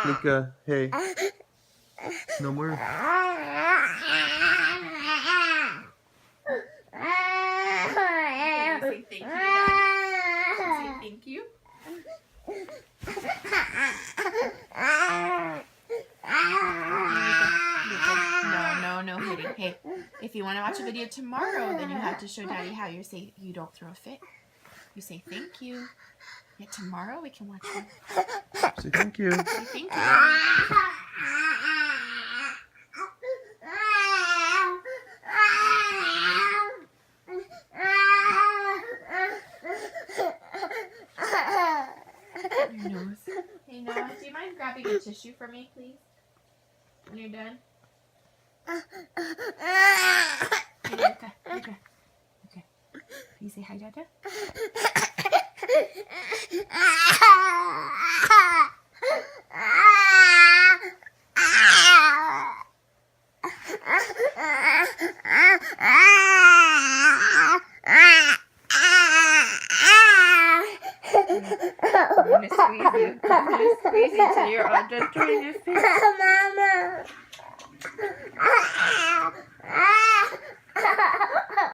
Nika, hey. No more. Say thank you, Daddy. Say thank you. No hitting. Hey, if you want to watch a video tomorrow, then you have to show Daddy how you don't throw a fit. You say thank you. Yeah, tomorrow we can watch one. Say thank you. Say thank you. Your nose. Hey Noah, do you mind grabbing a tissue for me, please? When you're done. Hey, Luca. Okay. Can you say hi, Dada? I'm gonna squeeze you. I'm gonna squeeze you till you're all done trying to fit.